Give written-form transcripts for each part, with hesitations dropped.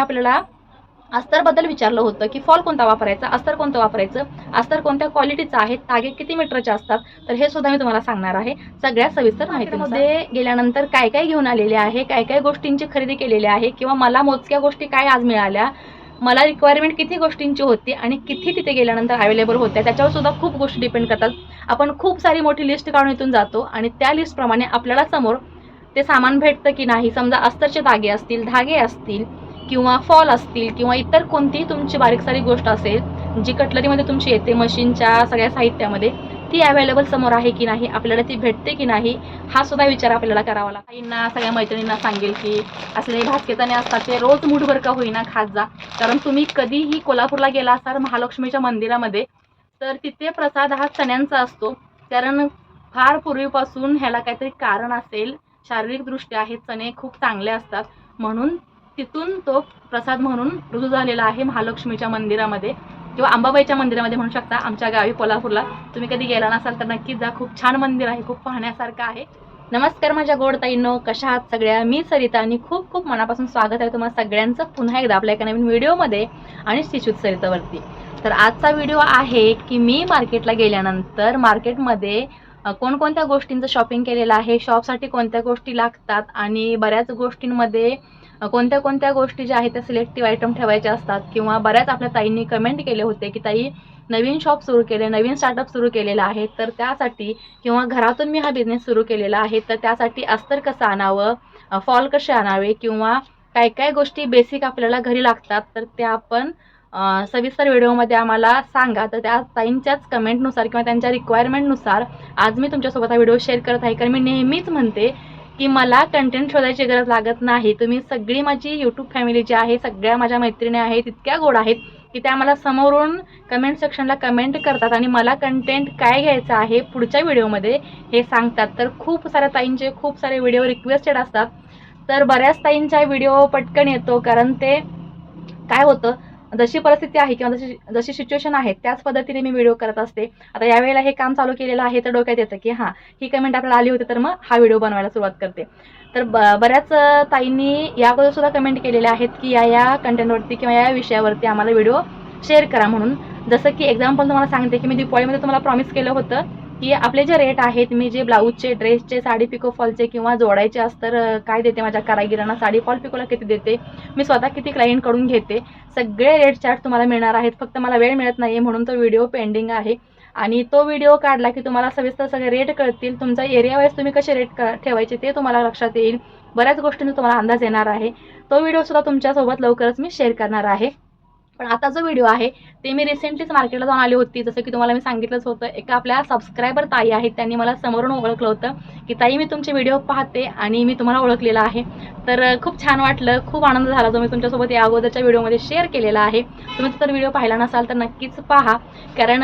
आपल्याला अस्तरबद्दल विचारलं होतं की फॉल कोणता वापरायचा, अस्तर कोणतं वापरायचं, अस्तर कोणत्या क्वालिटीचं आहे, तागे किती मीटरचे असतात, तर हे सुद्धा मी तुम्हाला सांगणार आहे सगळ्या सविस्तर माहितीमध्ये. गेल्यानंतर काय काय घेऊन आलेले आहे, काय काय गोष्टींची खरेदी केलेली आहे, किंवा मला मोजक्या गोष्टी काय आज मिळाल्या, मला रिक्वायरमेंट किती गोष्टींची होती आणि किती तिथे गेल्यानंतर अवेलेबल होत्या, त्याच्यावर सुद्धा खूप गोष्टी डिपेंड करतात. आपण खूप सारी मोठी लिस्ट काढून इथून जातो आणि त्या लिस्टप्रमाणे आपल्याला समोर ते सामान भेटतं की नाही. समजा अस्तरचे धागे असतील, धागे असतील किंवा फॉल असतील किंवा इतर कोणतीही तुमची बारीक सारी गोष्ट असेल जी कटलरीमध्ये तुमची येते, मशीनच्या सगळ्या साहित्यामध्ये, ती अवेलेबल समोर आहे की नाही, आपल्याला ती भेटते की नाही, हा सुद्धा विचार आपल्याला करावा लागतो. ताईंना, सगळ्या मैत्रिणींना सांगेल की असले भाजकेताने असतात ते रोज मूठभर का होईना खात जा. कारण तुम्ही कधीही कोल्हापूरला गेला असाल महालक्ष्मीच्या मंदिरामध्ये, तर तिथे प्रसाद हा चण्यांचा असतो. कारण फार पूर्वीपासून ह्याला काहीतरी कारण असेल. शारीरिकदृष्ट्या हे चणे खूप चांगले असतात, म्हणून तिथून तो प्रसाद म्हणून रुजू झालेला आहे महालक्ष्मीच्या मंदिरामध्ये किंवा अंबाबाईच्या मंदिरामध्ये म्हणू शकता. आमच्या गावी कोल्हापूरला तुम्ही कधी गेला नसाल तर नक्कीच जा. खूप छान मंदिर आहे, खूप पाहण्यासारखं आहे. नमस्कार माझ्या गोड ताईंनो, कशा आहात सगळ्या? मी सरिता आणि खूप खूप मनापासून स्वागत आहे तुम्हाला सगळ्यांचं पुन्हा एकदा आपल्या एका नवीन व्हिडिओमध्ये आणि स्टिच विथ सरितावरती. तर आजचा व्हिडिओ आहे की मी मार्केटला गेल्यानंतर मार्केटमध्ये कोणकोणत्या गोष्टींचं शॉपिंग केलेलं आहे, शॉपसाठी कोणत्या गोष्टी लागतात आणि बऱ्याच गोष्टींमध्ये कोणत्या कोणत्या गोष्टी ज्या आहेत त्या सिलेक्टिव्ह आयटम ठेवायचे असतात. किंवा बऱ्याच आपल्या ताईंनी कमेंट केले होते की ताई नवीन शॉप सुरू केले, नवीन स्टार्टअप सुरू केलेला आहे, तर त्यासाठी किंवा घरातून मी हा बिझनेस सुरू केलेला आहे, तर त्यासाठी अस्तर कसं आणावं, फॉल कसे आणावे किंवा काय काय गोष्टी बेसिक आपल्याला घरी लागतात, तर त्या आपण सविस्तर व्हिडिओमध्ये आम्हाला सांगा. तर त्या ताईंच्याच कमेंटनुसार किंवा त्यांच्या रिक्वायरमेंटनुसार आज मी तुमच्यासोबत हा व्हिडिओ शेअर करत आहे. कारण मी नेहमीच म्हणते की मला कंटेंट शोधायची गरज लागत नाही. तुम्ही सगळी माझी यूट्यूब फॅमिली जी आहे, सगळ्या माझ्या मैत्रिणी आहेत, इतक्या गोड आहेत की त्या मला समोरून कमेंट सेक्शनला कमेंट करतात आणि मला कंटेंट काय घ्यायचं आहे पुढच्या व्हिडिओमध्ये हे सांगतात. तर खूप साऱ्या ताईंचे खूप सारे व्हिडिओ रिक्वेस्टेड असतात, तर बऱ्याच ताईंचा व्हिडिओ पटकन येतो. कारण ते काय होतं, जशी परिस्थिती आहे किंवा जशी सिच्युएशन आहे त्याच पद्धतीने मी व्हिडिओ करत असते. आता यावेळेला हे काम चालू केलेलं आहे तर डोक्यात येतं की हां, ही कमेंट आपल्याला आली होती तर मग हा व्हिडिओ बनवायला सुरुवात करते. तर बऱ्याच ताईंनी याबद्दल सुद्धा कमेंट केलेल्या आहेत की या कंटेंटवरती किंवा या विषयावरती आम्हाला व्हिडिओ शेअर करा म्हणून. जसं की एक्झाम्पल तुम्हाला सांगते की मी दिवाळीमध्ये तुम्हाला प्रॉमिस केलं होतं की आपले जे रेट आहेत, मी जे ब्लाऊजचे, ड्रेसचे, साडी पिको फॉलचे किंवा जोडायचे अस्तर काय देते माझ्या कारागिरांना, साडी फॉल पिकोला किती देते, मी स्वतः किती क्लायंटकडून घेते, सगळे रेट चार्ट तुम्हाला मिळणार आहेत. फक्त मला वेळ मिळत नाही म्हणून तो व्हिडिओ पेंडिंग आहे. आणि तो व्हिडिओ काढला की तुम्हाला सविस्तर सगळे रेट कळतील. तुमचा एरिया वाईज तुम्ही कसे रेट ठेवायचे ते तुम्हाला लक्षात येईल. बऱ्याच गोष्टींचा तुम्हाला अंदाज येणार आहे. तो व्हिडिओसुद्धा तुमच्यासोबत लवकरच मी शेअर करणार आहे. पण आता जो व्हिडिओ आहे ते मी रिसेंटलीच मार्केटला जाऊन आली होती. जसं की तुम्हाला मी सांगितलंच होतं, एका आपल्या सबस्क्रायबर ताई आहेत, त्यांनी मला समोरून ओळखलं होतं की ताई मी तुमचे व्हिडिओ पाहते आणि मी तुम्हाला ओळखलेलं आहे. तर खूप छान वाटलं, खूप आनंद झाला जो मी तुमच्यासोबत या अगोदरच्या व्हिडिओमध्ये शेअर केलेला आहे. तुम्ही जर व्हिडिओ पाहिला नसाल तर नक्कीच पहा. कारण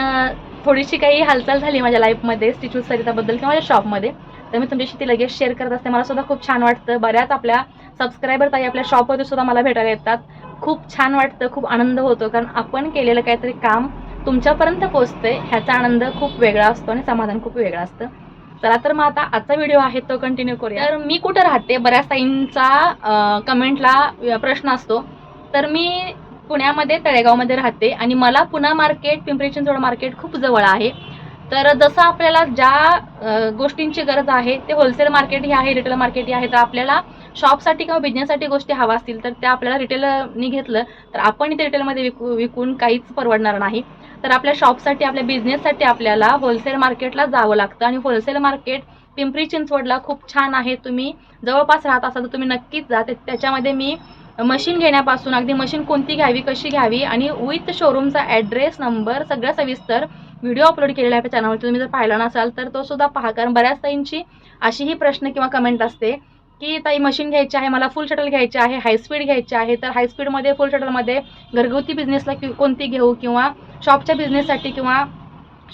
थोडीशी काही हालचाल झाली माझ्या लाईफमध्ये स्टिच विथ सरिताबद्दल किंवा माझ्या शॉपमध्ये, तर मी तुमच्याशी ती लगेच शेअर करत असते. मला सुद्धा खूप छान वाटतं. बऱ्याच आपल्या सबस्क्रायबर ताई आपल्या शॉपवरती सुद्धा मला भेटायला येतात. खूप छान वाटतं, खूप आनंद होतो. कारण आपण केलेलं काहीतरी काम तुमच्यापर्यंत पोहोचतंय ह्याचा आनंद खूप वेगळा असतो आणि समाधान खूप वेगळं असतं. चला तर मग आता आजचा व्हिडिओ आहे तो कंटिन्यू करूया. तर मी कुठं राहते, बऱ्याच ताईंचा कमेंटला प्रश्न असतो. तर मी पुण्यामध्ये तळेगावमध्ये राहते आणि मला पुणा मार्केट, पिंपरी चिंचवड मार्केट खूप जवळ आहे. तर जसं आपल्याला ज्या गोष्टींची गरज आहे ते होलसेल मार्केट ही आहे, रिटेल मार्केट ही आहे. तर आपल्याला शॉपसाठी किंवा बिझनेससाठी गोष्टी हवा असतील तर त्या आपल्याला रिटेलनी घेतलं तर आपण इथे रिटेलमध्ये विकून काहीच परवडणार नाही. तर आपल्या शॉपसाठी, आपल्या बिझनेससाठी आपल्याला होलसेल मार्केटला जावं लागतं आणि होलसेल मार्केट पिंपरी चिंचवडला खूप छान आहे. तुम्ही जवळपास राहत असाल तर तुम्ही नक्कीच जा. त्याच्यामध्ये मी मशीन घेण्यापासून अगदी मशीन कोणती घ्यावी, कशी घ्यावी आणि विथ शोरूमचा ॲड्रेस, नंबर सगळं सविस्तर व्हिडिओ अपलोड केलेला आहे आपल्या चॅनलवरती. तुम्ही जर पाहिला नसाल तर तो सुद्धा पहा. कारण बऱ्याच ताईंची अशीही प्रश्न किंवा कमेंट असते की ताई मशीन घ्यायची आहे, मला फुल शटल घ्यायची आहे, हाय स्पीड घ्यायची आहे, तर हाय स्पीडमध्ये, फुल शटलमध्ये घरगुती बिझनेसला कोणती घेऊ किंवा शॉपच्या बिझनेससाठी किंवा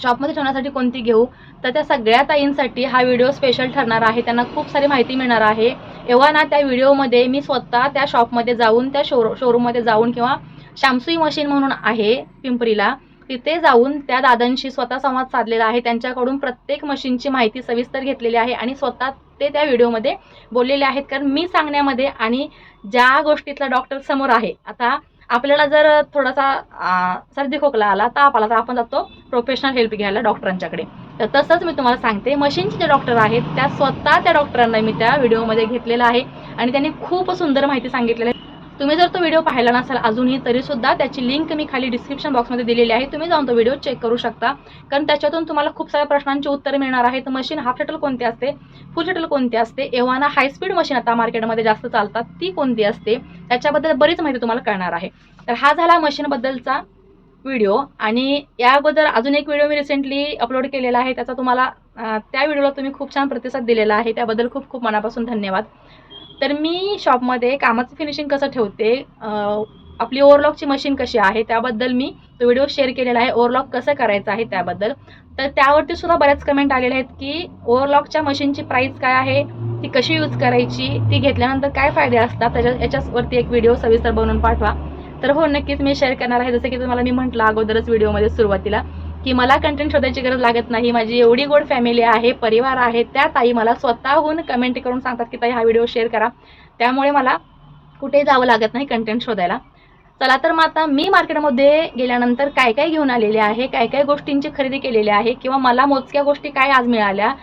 शॉपमध्ये ठेवण्यासाठी कोणती घेऊ. तर त्या सगळ्या ताईंसाठी हा व्हिडिओ स्पेशल ठरणार आहे. त्यांना खूप सारी माहिती मिळणार आहे. एव्हा ना त्या व्हिडिओमध्ये मी स्वतः त्या शॉपमध्ये जाऊन, त्या शोरूममध्ये जाऊन, किंवा शामसुई मशीन म्हणून आहे पिंपरीला, तिथे जाऊन त्या दादांशी स्वतः संवाद साधलेला आहे, त्यांच्याकडून प्रत्येक मशीनची माहिती सविस्तर घेतलेली आहे आणि स्वतः ते त्या व्हिडिओमध्ये बोललेले आहेत. कारण मी सांगण्यामध्ये आणि ज्या गोष्टीतला डॉक्टर समोर आहे, आता आपल्याला जर थोडासा सर्दी खोकला आला, ताप आला, तर आपण जातो प्रोफेशनल हेल्प घ्यायला डॉक्टरांच्याकडे. तर तसंच मी तुम्हाला सांगते, मशीनचे जे डॉक्टर आहेत त्या स्वतः त्या डॉक्टरांना मी त्या व्हिडिओमध्ये घेतलेलं आहे आणि त्यांनी खूप सुंदर माहिती सांगितलेली आहे. तुम्ही जर तो व्हिडिओ पाहिला नसाल अजूनही, तरीसुद्धा त्याची लिंक मी खाली डिस्क्रिप्शन बॉक्समध्ये दिलेली आहे, तुम्ही जाऊन तो व्हिडिओ चेक करू शकता. कारण त्याच्यातून तुम्हाला खूप साऱ्या प्रश्नांची उत्तरं मिळणार आहेत. मशीन हाफ शटल कोणती असते, फुल शटल कोणती असते, एव्हाना हायस्पीड मशीन आता मार्केटमध्ये जास्त चालतात ती कोणती असते, त्याच्याबद्दल बरीच माहिती तुम्हाला कळणार आहे. तर हा झाला मशीनबद्दलचा व्हिडिओ. आणि या अगोदर अजून एक व्हिडिओ मी रिसेंटली अपलोड केलेला आहे, त्याचा तुम्हाला त्या व्हिडिओला तुम्ही खूप छान प्रतिसाद दिलेला आहे, त्याबद्दल खूप खूप मनापासून धन्यवाद. तर मी शॉपमध्ये कामाचं फिनिशिंग कसं ठेवते, आपली ओव्हरलॉकची मशीन कशी आहे त्याबद्दल मी तो व्हिडिओ शेअर केलेला आहे, ओव्हरलॉक कसं करायचं आहे त्याबद्दल. तर त्यावरती सुद्धा बऱ्याच कमेंट आलेल्या आहेत की ओव्हरलॉकच्या मशीनची प्राईस काय आहे, ती कशी यूज करायची, ती घेतल्यानंतर काय फायदे असतात, याच्यावरती एक व्हिडिओ सविस्तर बनवून पाठवा. तर हो, नक्कीच मी शेअर करणार आहे. जसं की तुम्हाला मी म्हटलं अगोदरच व्हिडिओमध्ये सुरुवातीला की मला कंटेंट शोधायची गरज लागत नाही, माझी एवढी गोड फॅमिली आहे, परिवार आहे, त्या ताई मला स्वतःहून कमेंट करून सांगतात की ताई हा व्हिडिओ शेअर करा, त्यामुळे मला कुठेही जावं लागत नाही कंटेंट शोधायला. चला तर मग आता मी मार्केटमध्ये गेल्यानंतर काय काय घेऊन आलेले आहे, काय काय गोष्टींची खरेदी केलेली आहे, किंवा मला मोजक्या गोष्टी काय आज मिळाल्या,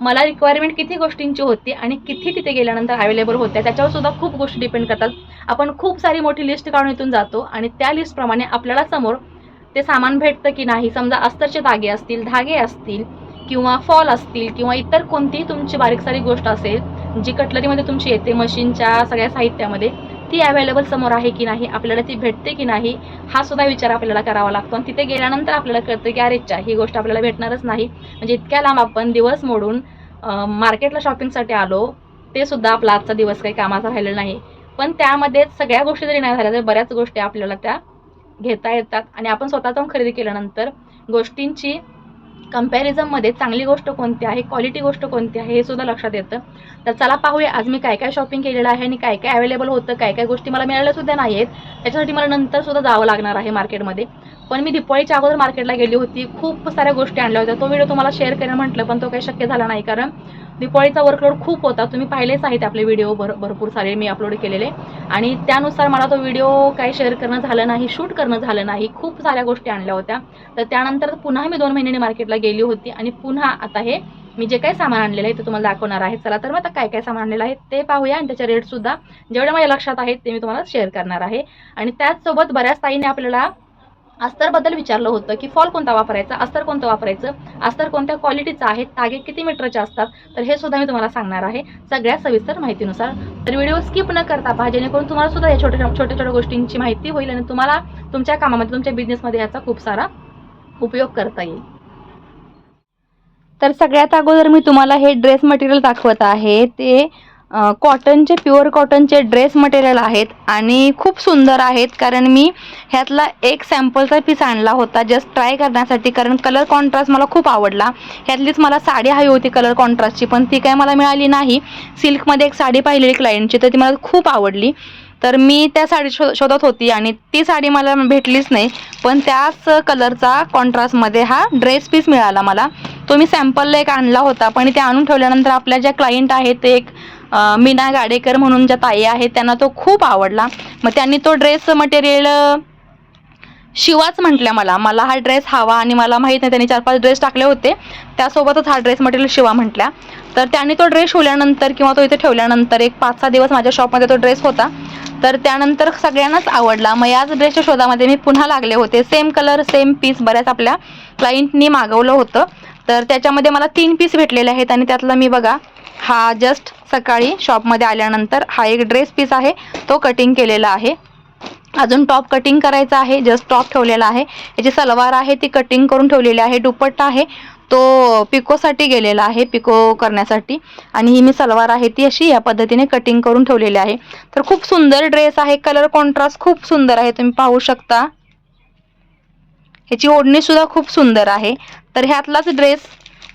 मला रिक्वायरमेंट किती गोष्टींची होती आणि किती तिथे गेल्यानंतर अवेलेबल होत्या, त्याच्यावर सुद्धा खूप गोष्टी डिपेंड करतात. आपण खूप सारी मोठी लिस्ट काढून इथून जातो आणि त्या लिस्टप्रमाणे आपल्याला समोर ते सामान भेटतं की नाही. समजा अस्तरचे धागे असतील, धागे असतील, किंवा फॉल असतील, किंवा इतर कोणतीही तुमची बारीक सारी गोष्ट असेल जी कटलरीमध्ये तुमची येते मशीनच्या सगळ्या साहित्यामध्ये, ती अवेलेबल समोर आहे की नाही, आपल्याला ती भेटते की नाही, हा सुद्धा विचार आपल्याला करावा लागतो. आणि तिथे गेल्यानंतर आपल्याला कळतं की अरेच्छा, ही गोष्ट आपल्याला भेटणारच नाही. म्हणजे इतक्या लांब आपण दिवस मोडून मार्केटला शॉपिंगसाठी आलो, ते सुद्धा आपला आजचा दिवस काही कामाचा राहिलेला नाही. पण त्यामध्ये सगळ्या गोष्टी जरी नाही झाल्या तर बऱ्याच गोष्टी आपल्याला त्या घेता येतात. आणि आपण स्वतः जाऊन खरेदी केल्यानंतर गोष्टींची कंपॅरिझनमध्ये चांगली गोष्ट कोणती आहे, क्वालिटी गोष्ट कोणती आहे, हे सुद्धा लक्षात येतं. तर चला पाहूया आज मी काय काय शॉपिंग केलेलं आहे आणि काय काय अवेलेबल होतं, काय काय गोष्टी मला मिळाल्या सुद्धा नाही आहेत, त्याच्यासाठी मला नंतर सुद्धा जावं लागणार आहे मार्केटमध्ये. पण मी दिवाळीच्या अगोदर मार्केटला गेली होती, खूप साऱ्या गोष्टी आणल्या होत्या. तो व्हिडिओ तुम्हाला शेअर करेन म्हटलं, पण तो काही शक्य झाला नाही, कारण दिवाळीचा वर्कलोड खूप होता. तुम्ही पाहिलेच आहेत आपले व्हिडिओ भरपूर सारे मी अपलोड केलेले, आणि त्यानुसार मला तो व्हिडिओ काही शेअर करणं झालं नाही, शूट करणं झालं नाही. खूप साऱ्या गोष्टी आणल्या होत्या. तर त्यानंतर पुन्हा मी 2 महिन्यांनी मार्केटला गेली होती आणि पुन्हा आता हे मी जे काही सामान आणलेलं आहे ते तुम्हाला दाखवणार आहे. चला तर मग आता काय काय सामान आणलेलं आहे ते पाहूया, आणि त्याचे रेटसुद्धा जेवढे माझ्या लक्षात आहेत ते मी तुम्हाला शेअर करणार आहे. आणि त्याचसोबत बऱ्याच ताईने आपल्याला अस्तरबद्दल विचारलं होतं की फॉल कोणता वापरायचा, अस्तर कोणतं वापरायचं, अस्तर कोणत्या क्वालिटीचं आहे, तागे किती मीटरचे असतात, तर हे सुद्धा मी तुम्हाला सांगणार आहे सगळ्या सविस्तर माहितीनुसार. तर व्हिडिओ स्किप न करता पहा, जेणेकरून तुम्हाला सुद्धा या छोट्या गोष्टींची माहिती होईल आणि तुम्हाला तुमच्या कामामध्ये, तुमच्या बिझनेसमध्ये याचा खूप सारा उपयोग करता येईल. तर सगळ्यात अगोदर मी तुम्हाला हे ड्रेस मटेरियल दाखवत आहे. ते कॉटनचे, प्युअर कॉटनचे ड्रेस मटेरियल आहेत आणि खूप सुंदर आहेत. कारण मी ह्यातला एक सॅम्पलचा पीस आणला होता जस्ट ट्राय करण्यासाठी, कारण कलर कॉन्ट्रास्ट मला खूप आवडला. ह्यातलीच मला साडी हवी होती कलर कॉन्ट्रास्टची, पण ती काय मला मिळाली नाही. सिल्कमध्ये एक साडी पाहिलेली क्लायंटची, तर ती मला खूप आवडली. तर मी त्या साडी शोधत होती आणि ती साडी मला भेटलीच नाही, पण त्याच कलरचा कॉन्ट्रास्टमध्ये हा ड्रेस पीस मिळाला मला. तो मी सॅम्पलला एक आणला होता, पण ते आणून ठेवल्यानंतर आपल्या ज्या क्लायंट आहेत ते एक मीना गाडेकर म्हणून ज्या ताई आहेत त्यांना तो खूप आवडला. मग त्यांनी तो ड्रेस मटेरियल शिवाच म्हटल्या मला हा ड्रेस हवा, आणि मला माहीत नाही, त्यांनी 4-5 ड्रेस टाकले होते, त्यासोबतच हा ड्रेस मटेरियल शिवा म्हटल्या. तर त्यांनी तो ड्रेस शिवल्यानंतर किंवा तो इथे ठेवल्यानंतर एक 5-6 दिवस माझ्या शॉपमध्ये तो ड्रेस होता. तर त्यानंतर सगळ्यांनाच आवडला. मग याच ड्रेसच्या शोधामध्ये मी पुन्हा लागले होते. सेम कलर सेम पीस बऱ्याच आपल्या क्लायंटनी मागवलं होतं. तर त्याच्यामध्ये मला 3 पीस भेटलेले आहेत आणि त्यातला मी बघा हा जस्ट सकाळी शॉपमध्ये आल्यानंतर हा एक ड्रेस पीस आहे, तो कटिंग केलेला आहे. अजून टॉप कटिंग करायचा आहे, जस्ट टॉप ठेवलेला आहे. याची सलवार आहे ती कटिंग करून ठेवलेली आहे. दुपट्टा आहे तो पिकोसाठी गेलेला आहे, पिको करण्यासाठी, आणि ही मी सलवार आहे ती अशी या पद्धतीने कटिंग करून ठेवलेली आहे. तर खूप सुंदर ड्रेस आहे, कलर कॉन्ट्रास्ट खूप सुंदर आहे, तुम्ही पाहू शकता. ह्याची ओढणी सुद्धा खूप सुंदर आहे. तर ह्यातलाच ड्रेस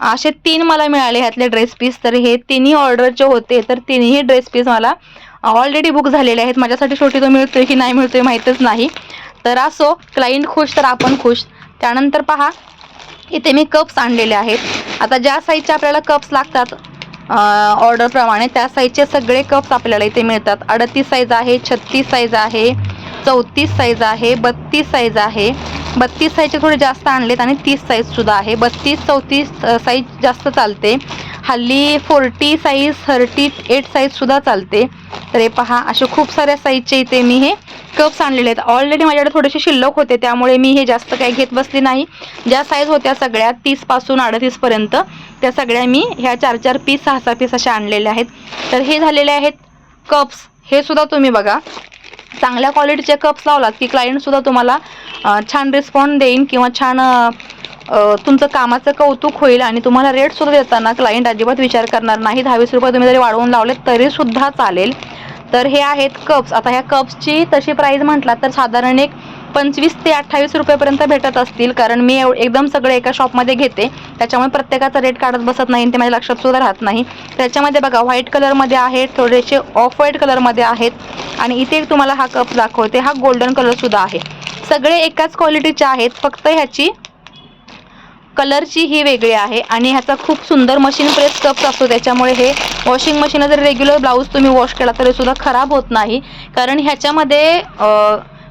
असे 3 मला मिळाले ह्यातले ड्रेस पीस. तर हे तिन्ही ऑर्डरचे होते, तर तिन्ही ड्रेस पीस मला ऑलरेडी बुक झालेले आहेत. माझ्यासाठी शेवटी तो मिळतोय की नाही मिळतोय माहीतच नाही. तर असो, क्लायंट खुश तर आपण खुश. त्यानंतर पहा इथे मी कप्स आणलेले आहेत. आता ज्या साईजचे आपल्याला कप्स लागतात ऑर्डरप्रमाणे त्या साईजचे सगळे कप्स आपल्याला इथे मिळतात. 38 साईज आहे, 36 साईज आहे, 34 साईज आहे, 32 साईज आहे. 32 साईजचे थोडे जास्त आणलेत आणि 30 साईजसुद्धा आहे. 32 34 साईज जास्त चालते. हल्ली 40 साईज 38 साईजसुद्धा चालते. तर हे पहा असे खूप साऱ्या साईजचे इथे मी हे कप्स आणलेले आहेत. ऑलरेडी माझ्याकडे थोडेसे शिल्लक होते त्यामुळे मी हे जास्त काही घेत बसली नाही. ज्या साईज होत्या सगळ्या 30 पासून 38 पर्यंत त्या सगळ्या मी ह्या 4-4 पीस 6-6 पीस अशा आणलेल्या आहेत. तर हे झालेले आहेत कप्स. हे सुद्धा तुम्ही बघा चांगल्या क्वालिटीचे कप्स लावलात की क्लायंटसुद्धा तुम्हाला छान रिस्पॉन्ड देईन किंवा छान तुमचं कामाचं कौतुक होईल आणि तुम्हाला रेटसुद्धा देताना क्लायंट अजिबात विचार करणार नाही. 10-20 रुपये तुम्ही जरी वाढवून लावले तरीसुद्धा चालेल. तर हे आहेत कप्स. आता ह्या कप्सची तशी प्राईस म्हटला तर साधारण एक 25 ते 28 रुपयेपर्यंत भेटत असतील. कारण मी एकदम सगळे एका शॉपमध्ये घेते त्याच्यामुळे प्रत्येकाचा रेट काढत बसत नाही ते माझ्या लक्षात सुद्धा राहत नाही. त्याच्यामध्ये बघा व्हाईट कलरमध्ये आहेत, थोडेसे ऑफ व्हाईट कलरमध्ये आहेत आणि इथे तुम्हाला हा कप दाखवते. हा गोल्डन कलरसुद्धा आहे. सगळे एकाच क्वालिटीचे आहेत, फक्त ह्याची कलरची ही वेगळी आहे आणि ह्याचा खूप सुंदर मशीन प्रेस कप्स असतो. त्याच्यामुळे हे वॉशिंग मशीन जर रेग्युलर ब्लाऊज तुम्ही वॉश केला तरी सुद्धा खराब होत नाही. कारण ह्याच्यामध्ये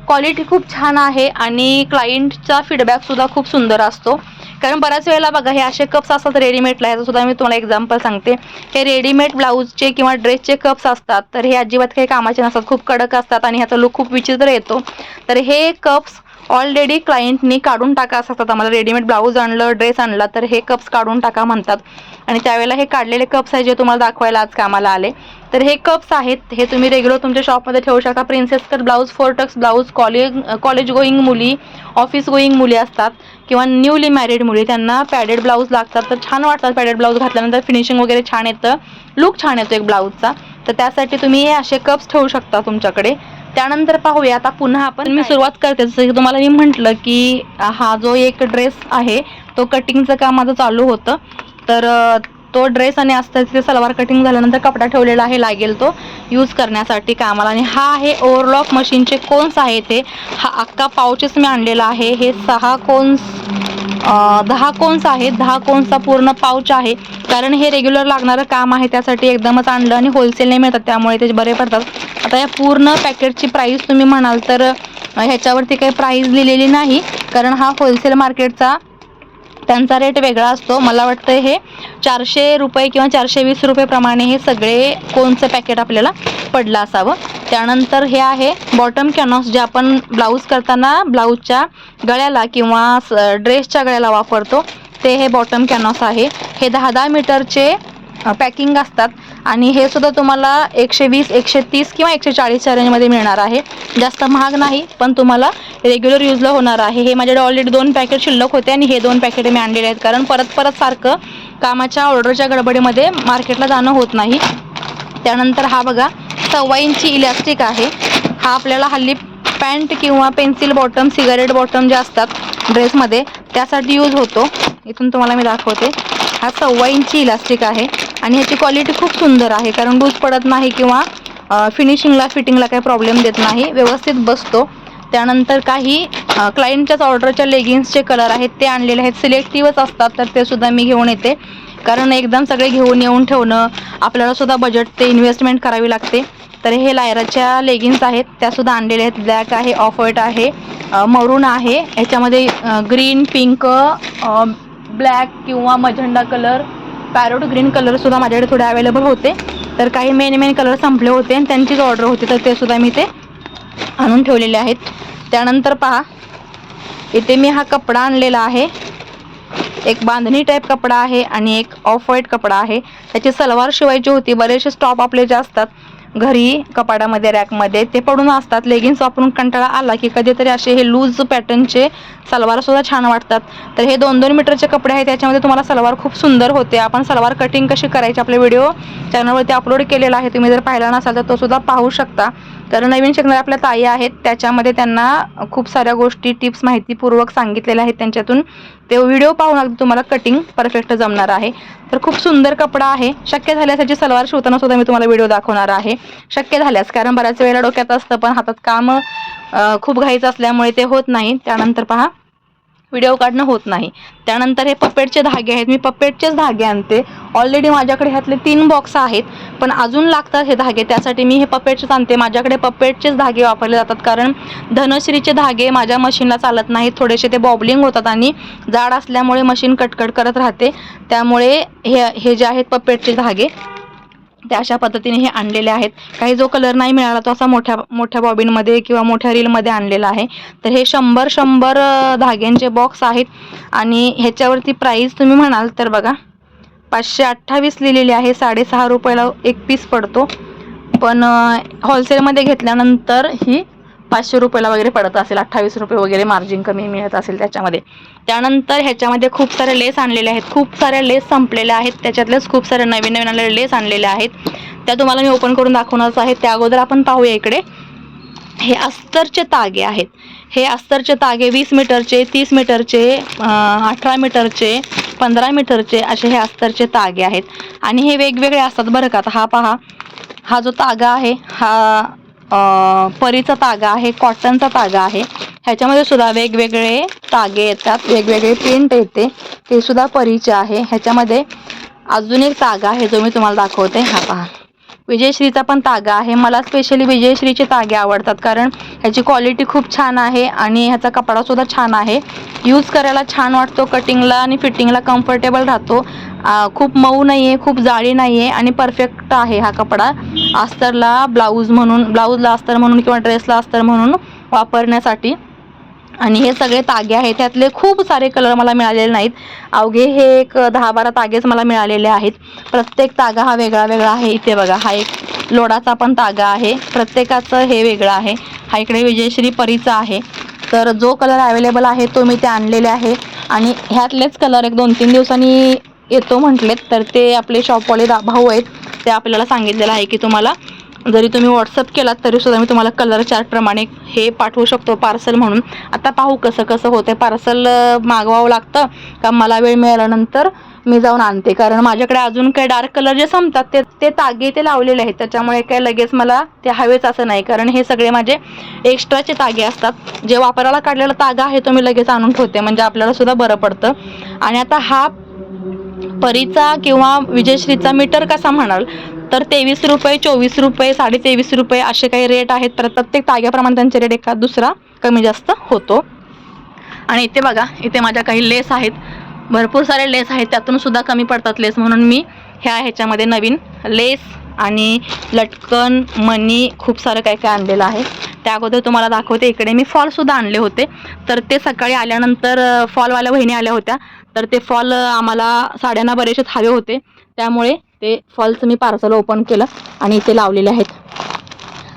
क्वालिटी खूप छान आहे आणि क्लायंटचा फीडबॅकसुद्धा खूप सुंदर असतो. कारण बऱ्याच वेळेला बघा हे असे कप्स असतात रेडीमेडला. ह्याचं सुद्धा मी तुम्हाला एक्झाम्पल सांगते. हे रेडीमेड ब्लाऊजचे किंवा ड्रेसचे कप्स असतात तर हे अजिबात काही कामाचे नसतात, खूप कडक असतात आणि ह्याचा लुक खूप विचित्र येतो. तर हे कप्स ऑलरेडी क्लायंटनी काढून टाका असं असतात. आम्हाला रेडीमेड ब्लाऊज आणलं ड्रेस आणला तर हे कप्स काढून टाका म्हणतात आणि त्यावेळेला हे काढलेले कप्स आहे जे तुम्हाला दाखवायला आज कामाला आले. तर हे कप्स आहेत, हे तुम्ही रेग्युलर तुमच्या शॉपमध्ये ठेवू शकता. Princess cut blouse, 4 Tux blouse, college going मुली, ऑफिस गोईंग मुली असतात किंवा न्यूली मॅरिड मुली त्यांना पॅडेड ब्लाऊज लागतात. तर छान वाटतात पॅडेड ब्लाऊज घातल्यानंतर, फिनिशिंग वगैरे छान येतं, लुक छान येतो एक ब्लाऊजचा. तर त्यासाठी तुम्ही हे असे कप्स ठेवू शकता तुमच्याकडे. त्यानंतर पाहूया आता पुन्हा आपण मी सुरुवात करते. जसं की तुम्हाला मी म्हटलं की हा जो एक ड्रेस आहे तो कटिंगचं काम माझं चालू होतं. तर तो ड्रेस आणि अस्तर सलवार कटिंग झाल्यानंतर कपडा ठेवलेला आहे लागेल तो यूज करण्यासाठी कामाला. आणि हा आहे ओव्हरलॉक मशीनचे कोन्स आहेत. हे हा अख्खा पाउचेस मी आणलेला आहे. हे 6 कोन्स 10 कोन्स आहेत. 10 कोन्सचा पूर्ण पाऊच आहे. कारण हे रेग्युलर लागणारं काम आहे त्यासाठी एकदमच आणलं आणि होलसेलने मिळतात त्यामुळे ते बरे पडतात. आता या पूर्ण पॅकेटची प्राईस तुम्ही म्हणाल तर ह्याच्यावरती काही प्राईस लिहिलेली नाही कारण हा होलसेल मार्केटचा त्यांचा रेट वेगळा असतो. मला वाटतं हे 400 रुपये किंवा 420 रुपये प्रमाणे हे सगळे कोनचं पॅकेट आपल्याला पडलं असावं. त्यानंतर हे आहे बॉटम कॅनॉस जे आपण ब्लाऊज करताना ब्लाऊजच्या गळ्याला किंवा ड्रेसच्या गळ्याला वापरतो ते हे बॉटम कॅनॉस आहे. हे 10-10 मीटरचे पॅकिंग असतात आणि हे सुद्धा तुम्हाला 120, 130 किंवा 140च्या रेंजमध्ये मिळणार आहे. जास्त महाग नाही पण तुम्हाला रेग्युलर यूजला होणार आहे. हे माझ्याकडे ऑलरेडी 2 पॅकेट शिल्लक होते आणि हे 2 पॅकेट मी आणलेले आहेत कारण परत सारखं कामाच्या ऑर्डरच्या गडबडीमध्ये मार्केटला जाणं होत नाही. त्यानंतर हा बघा 1.25 इंची इलॅस्टिक आहे. हा आपल्याला हल्ली पॅन्ट किंवा पेन्सिल बॉटम, सिगारेट बॉटम जे असतात ड्रेसमध्ये त्यासाठी यूज होतो. इथून तुम्हाला मी दाखवते. हा 1.25 इंची इलास्टिक आहे आणि ह्याची क्वालिटी खूप सुंदर आहे कारण लूज पडत नाही किंवा फिनिशिंगला फिटिंगला काही प्रॉब्लेम देत नाही, व्यवस्थित बसतो. त्यानंतर काही क्लायंटच्याच ऑर्डरच्या लेगिन्सचे कलर आहेत ते आणलेले आहेत. सिलेक्टिव्हच असतात तर ते सुद्धा मी घेऊन येते कारण एकदम सगळे घेऊन येऊन ठेवणं आपल्याला सुद्धा बजेट ते इन्व्हेस्टमेंट करावी लागते. तर हे लायराच्या लेगिन्स आहेत त्यासुद्धा आणलेले आहेत. ब्लॅक आहे, ऑफ व्हाईट आहे, मरून आहे, ह्याच्यामध्ये ग्रीन, पिंक, ब्लॅक किंवा मझंडा कलर, पॅरोट ग्रीन कलरसुद्धा माझ्याकडे थोडे अवेलेबल होते. तर काही मेन कलर संपले होते आणि त्यांचीच ऑर्डर होती तर ते सुद्धा मी ते आणून ठेवलेले आहेत. त्यानंतर पहा इथे मी हा कपडा आणलेला आहे. एक बांधणी टाईप कपडा आहे आणि एक ऑफ व्हाईट कपडा आहे. त्याची सलवार शिवायची होती. बरेचसे स्टॉप आपले जे असतात घरी कपाडामध्ये रॅकमध्ये ते पडून असतात. लेगिन्स वापरून कंटाळा आला की कधीतरी असे हे लूज पॅटर्नचे सलवारसुद्धा छान वाटतात. तर हे 2-2 मीटरचे कपडे आहेत. त्याच्यामध्ये तुम्हाला सलवार खूप सुंदर होते. आपण सलवार कटिंग कशी करायची आपले व्हिडिओ चॅनलवरती अपलोड केलेला आहे. तुम्ही जर पाहिला नसाल तर तो सुद्धा पाहू शकता. तर नवीन शिकणाऱ्या आपल्या ताई आहेत त्याच्यामध्ये त्यांना खूप साऱ्या गोष्टी टिप्स माहितीपूर्वक सांगितलेल्या आहेत. त्यांच्यातून ते व्हिडिओ पाहून अगदी तुम्हाला कटिंग परफेक्ट जमणार आहे. तर खूप सुंदर कपडा आहे. शक्य झाल्यास याची सलवार शिवताना सुद्धा मी तुम्हाला व्हिडिओ दाखवणार आहे शक्य झाल्यास, कारण बऱ्याच वेळेला डोक्यात असतं पण हातात काम खूप घाईचं असल्यामुळे ते होत नाही. त्यानंतर पहा व्हिडिओ काढणं होत नाही. त्यानंतर हे पपेटचे धागे आहेत, मी पपेटचेच धागे आणते. ऑलरेडी माझ्याकडे ह्यातले 3 बॉक्स आहेत, पण अजून लागतात हे धागे, त्यासाठी मी हे पपेटचेच आणते. माझ्याकडे पपेटचेच धागे वापरले जातात, कारण धनश्रीचे धागे माझ्या मशीनला चालत नाहीत. थोडेसे ते बॉबलिंग होतात आणि जाड असल्यामुळे मशीन कटकट करत राहते. त्यामुळे हे जे आहेत पपेटचे धागे ते अशा पद्धतीने हे आणलेले आहेत. काही जो कलर नाही मिळाला तो असा मोठ्या मोठ्या बॉबिनमध्ये किंवा मोठ्या रीलमध्ये आणलेला आहे. तर हे 100 धाग्यांचे बॉक्स आहेत आणि ह्याच्यावरती प्राईस तुम्ही म्हणाल तर बघा 528 लिहिलेली आहे. 6.5 रुपयाला एक पीस पडतो, पण होलसेलमध्ये घेतल्यानंतर ही 500 रुपयाला वगैरे पडत असेल, 28 रुपये वगैरे मार्जिन कमी मिळत असेल त्याच्यामध्ये. त्यानंतर ह्याच्यामध्ये खूप सारे लेस आणलेले आहेत, खूप साऱ्या लेस संपलेल्या आहेत, त्याच्यातलेच खूप सारे नवीन नवीन आलेले लेस आणलेले आहेत. त्या तुम्हाला मी ओपन करून दाखवणारच आहे. त्या अगोदर आपण पाहूया इकडे हे अस्तरचे तागे आहेत. हे अस्तरचे तागे 20 मीटरचे, 30 मीटरचे, 18 मीटरचे, 15 मीटरचे असे हे अस्तरचे तागे आहेत आणि हे वेगवेगळे असतात बरं का. हा पहा, हा जो तागा आहे हा परीचा तागा आहे, कॉटनचा तागा आहे. ह्याच्यामध्ये सुद्धा वेगवेगळे तागे येतात, वेगवेगळे प्रिंट येते, ते सुद्धा परीचे आहे. ह्याच्यामध्ये अजून एक तागा आहे जो मी तुम्हाला दाखवते. हा पहा, विजयश्रीचा पण तागा आहे. मला स्पेशली विजयश्रीचे तागे आवडतात, कारण ह्याची क्वालिटी खूप छान आहे आणि ह्याचा कपडासुद्धा छान आहे. यूज करायला छान वाटतो, कटिंगला आणि फिटिंगला कम्फर्टेबल राहतो. खूप मऊ नाही आहे, खूप जाळी नाही आहे आणि परफेक्ट आहे हा कपडा अस्तरला, ब्लाऊजला अस्तर म्हणून किंवा ड्रेसला अस्तर म्हणून वापरण्यासाठी. आणि हे सगळे तागे आहेत, त्यातले खूप सारे कलर मला मिळालेले नाहीत. अवघे हे एक 10-12 तागेच मला मिळालेले आहेत. प्रत्येक तागा हा वेगळा वेगळा आहे. इथे बघा, हा एक लोडाचा पण तागा आहे, प्रत्येकाचं हे वेगळं आहे. हा इकडे विजयश्री परीचा आहे. तर जो कलर अवेलेबल आहे तो मी ते आणलेले आहे आणि ह्यातलेच कलर एक 2-3 दिवसांनी येतो म्हटलेत. तर ते आपले शॉपवाले भाऊ आहेत, ते आपल्याला सांगितलेलं आहे की तुम्हाला जरी तुम्ही व्हॉट्सअप केलात तरीसुद्धा मी तुम्हाला कलर चार्टप्रमाणे हे पाठवू शकतो पार्सल म्हणून. आता पाहू कसं कसं होतं. पार्सल मागवावं लागतं का मला वेळ मिळाल्यानंतर मी जाऊन आणते, कारण माझ्याकडे अजून काही डार्क कलर जे संपतात ते तागे ते लावलेले आहेत, त्याच्यामुळे काय लगेच मला ते हवेच असं नाही, कारण हे सगळे माझे एक्स्ट्राचे तागे असतात. जे वापरायला काढलेला तागा आहे तो मी लगेच आणून ठेवते, म्हणजे आपल्याला सुद्धा बरं पडतं. आणि आता हा परीचा किंवा विजयश्रीचा मीटर कसा म्हणाल तर 23 रुपये, 24 रुपये, 23.5 रुपये असे काही रेट आहेत. प्रत्येक ताग्याप्रमाणे त्यांचे रेट एखाद दुसरा कमी जास्त होतो. आणि इथे बघा, इथे माझ्या काही लेस आहेत, भरपूर सारे लेस आहेत, त्यातून सुद्धा कमी पडतात लेस, म्हणून मी ह्याच्यामध्ये नवीन लेस आणि लटकन, मणी खूप सारं काय काय आणलेलं आहे. त्या अगोदर तुम्हाला दाखवते. इकडे मी फॉलसुद्धा आणले होते, तर ते सकाळी आल्यानंतर फॉलवाल्या बहिणी आल्या होत्या, तर ते फॉल आम्हाला साड्यांना बरेचसे हवे होते, त्यामुळे ते फॉलचं मी पार्सल ओपन केलं आणि इथे लावलेले आहेत.